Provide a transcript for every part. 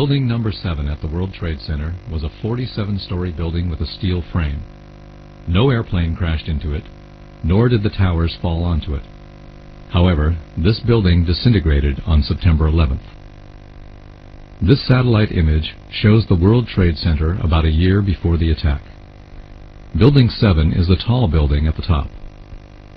Building number 7 at the World Trade Center was a 47-story building with a steel frame. No airplane crashed into it, nor did the towers fall onto it. However, this building disintegrated on September 11th. This satellite image shows the World Trade Center about a year before the attack. Building 7 is the tall building at the top.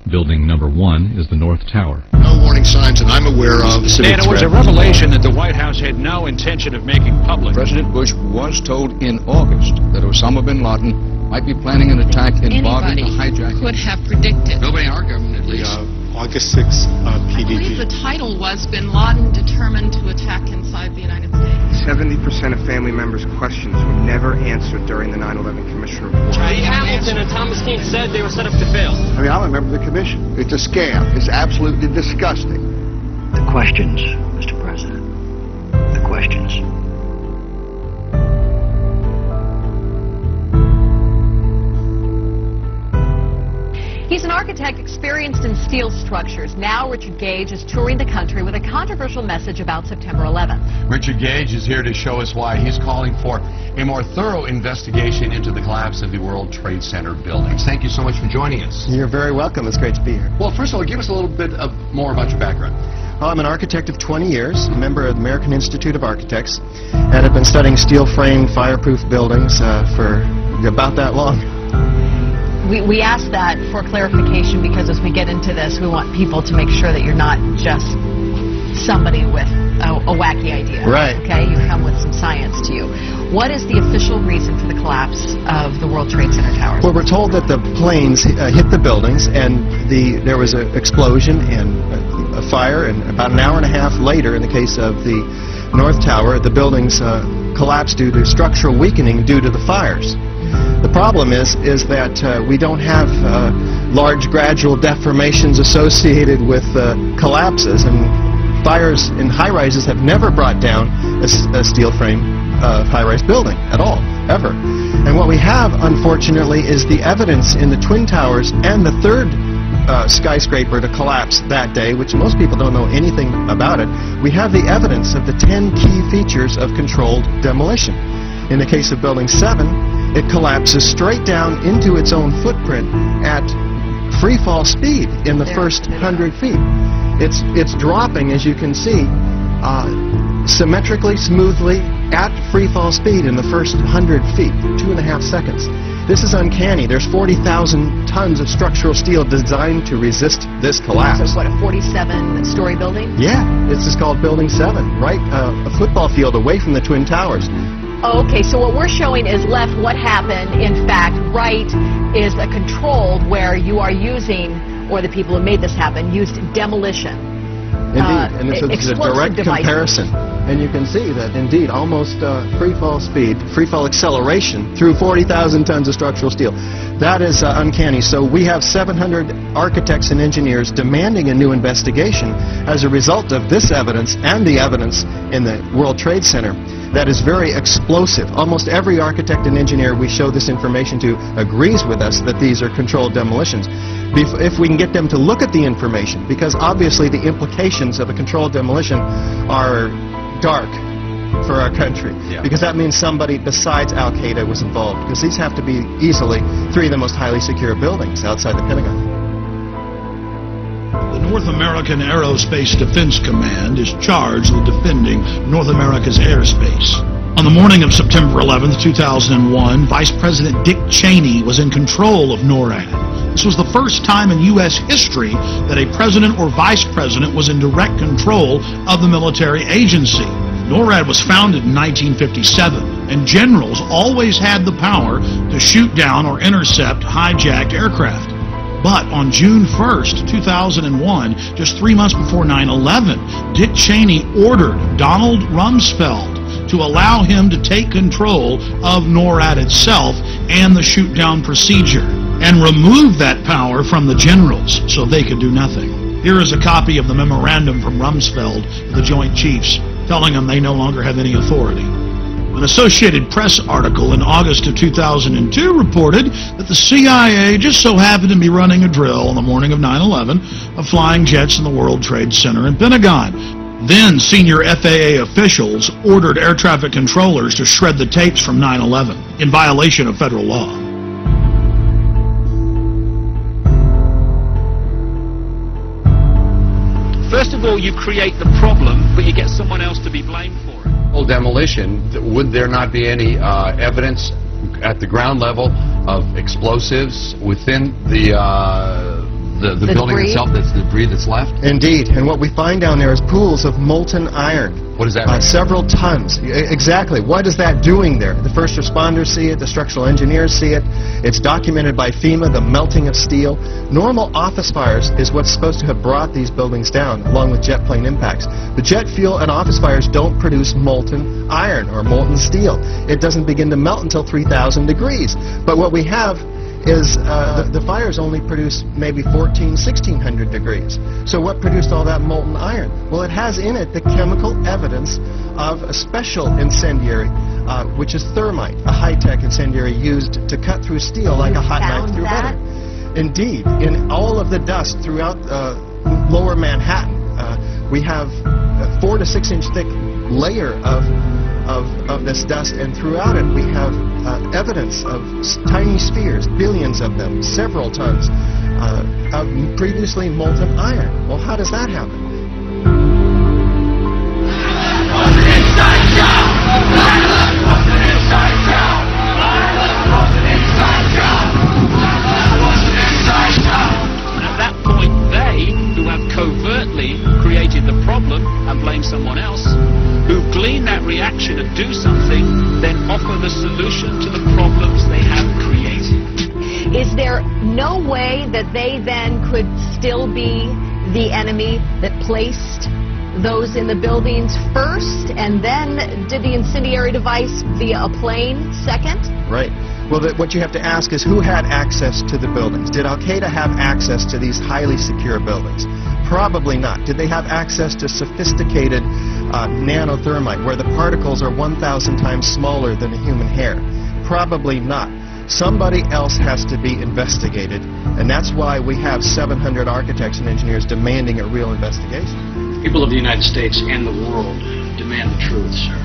Building number 1 is the North Tower. No warning signs that I'm aware of. And it was a revelation that the White House had no intention of making public. President Bush was told in August that Osama bin Laden might be planning an attack involving the hijacking. Could have predicted. Nobody in our government, at least. August 6th I believe the title was Bin Laden determined to attack inside the United States. 70% of family members' questions were never answered during the 9/11 Commission report. Hamilton and Thomas Keane said they were set up to fail. I mean, I'm a member of the commission. It's a scam. It's absolutely disgusting. The questions, Mr. President. The questions. He's an architect experienced in steel structures. Now Richard Gage is touring the country with a controversial message about September 11th. Richard Gage is here to show us why he's calling for a more thorough investigation into the collapse of the World Trade Center buildings. Thank you so much for joining us. You're very welcome. It's great to be here. Well, first of all, give us a little bit more about your background. Well, I'm an architect of 20 years, a member of the American Institute of Architects, and I've been studying steel frame, fireproof buildings for about that long. We ask that for clarification because as we get into this, we want people to make sure that you're not just somebody with a wacky idea. Right. Okay, you come with some science to you. What is the official reason for the collapse of the World Trade Center towers? Well, we're told that the planes hit the buildings and there was an explosion and a fire, and about an hour and a half later, in the case of the North Tower, the buildings collapsed due to structural weakening due to the fires. The problem is that we don't have large gradual deformations associated with collapses, and fires in high-rises have never brought down a steel frame high-rise building at all, ever. And what we have, unfortunately, is the evidence in the Twin Towers and the third skyscraper to collapse that day, which most people don't know anything about it. We have the evidence of the 10 key features of controlled demolition. In the case of Building 7, it collapses straight down into its own footprint at free fall speed in the first 100 feet. It's dropping, as you can see, symmetrically, smoothly, at free fall speed in the first 100 feet, 2.5 seconds. This is uncanny. There's 40,000 tons of structural steel designed to resist this collapse. So it's what, a 47-story building? Yeah, this is called Building 7, right? A football field away from the Twin Towers. Okay, so what we're showing is left what happened. In fact, right is a controlled where you are using, or the people who made this happen, used demolition. Indeed, and this is a direct comparison. And you can see that, indeed, almost free fall speed, free fall acceleration through 40,000 tons of structural steel. That is uncanny. So we have 700 architects and engineers demanding a new investigation as a result of this evidence and the evidence in the World Trade Center. That is very explosive. Almost every architect and engineer we show this information to agrees with us that these are controlled demolitions. If we can get them to look at the information, because obviously the implications of a controlled demolition are dark for our country, because that means somebody besides Al-Qaeda was involved, because these have to be easily 3 of the most highly secure buildings outside the Pentagon. The North American Aerospace Defense Command is charged with defending North America's airspace. On the morning of September 11th, 2001, Vice President Dick Cheney was in control of NORAD. This was the first time in U.S. history that a president or vice president was in direct control of the military agency. NORAD was founded in 1957, and generals always had the power to shoot down or intercept hijacked aircraft. But on June 1st, 2001, just 3 months before 9/11, Dick Cheney ordered Donald Rumsfeld to allow him to take control of NORAD itself and the shoot-down procedure, and remove that power from the generals so they could do nothing. Here is a copy of the memorandum from Rumsfeld to the Joint Chiefs, telling them they no longer have any authority. An Associated Press article in August of 2002 reported that the CIA just so happened to be running a drill on the morning of 9/11 of flying jets in the World Trade Center and Pentagon. Then senior FAA officials ordered air traffic controllers to shred the tapes from 9/11 in violation of federal law. First of all, you create the problem, but you get someone else to be blamed for it. Well, demolition, would there not be any evidence at the ground level of explosives within the building debris itself? That's the debris that's left? Indeed, and what we find down there is pools of molten iron. What does that mean? Several tons. Exactly. What is that doing there? The first responders see it, the structural engineers see it. It's documented by FEMA, the melting of steel. Normal office fires is what's supposed to have brought these buildings down, along with jet plane impacts. The jet fuel and office fires don't produce molten iron or molten steel. It doesn't begin to melt until 3,000 degrees. But what we have is the fires only produce maybe 1,600 degrees. So what produced all that molten iron? Well, it has in it the chemical evidence of a special incendiary, which is thermite, a high-tech incendiary used to cut through steel like a hot knife through butter. Indeed, in all of the dust throughout lower Manhattan, we have a 4 to 6 inch thick layer of this dust, and throughout it we have evidence of tiny spheres, billions of them, several tons of previously molten iron. Well, how does that happen? At that point, they, who have covertly created the problem and blame someone else, who glean that reaction and do something, then offer the solution to the problems they have created. Is there no way that they then could still be the enemy that placed those in the buildings first and then did the incendiary device via a plane second? Right. Well, what you have to ask is who had access to the buildings? Did Al-Qaeda have access to these highly secure buildings? Probably not. Did they have access to sophisticated nanothermite, where the particles are 1,000 times smaller than a human hair? Probably not. Somebody else has to be investigated, and that's why we have 700 architects and engineers demanding a real investigation. People of the United States and the world demand the truth, sir.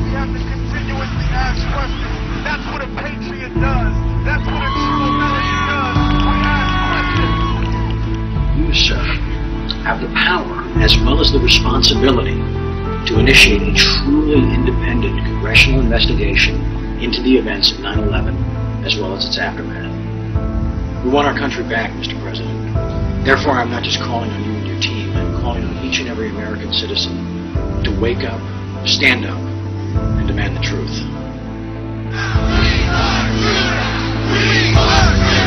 We have to continuously ask questions. That's what a patriot does. That's what a true American does. We ask questions. You, sir, have the power as well as the responsibility to initiate a truly independent congressional investigation into the events of 9/11 as well as its aftermath. We want our country back, Mr. President. Therefore, I'm not just calling on you and your team. I'm calling on each and every American citizen to wake up, stand up, and demand the truth. We are Judah! We are Judah!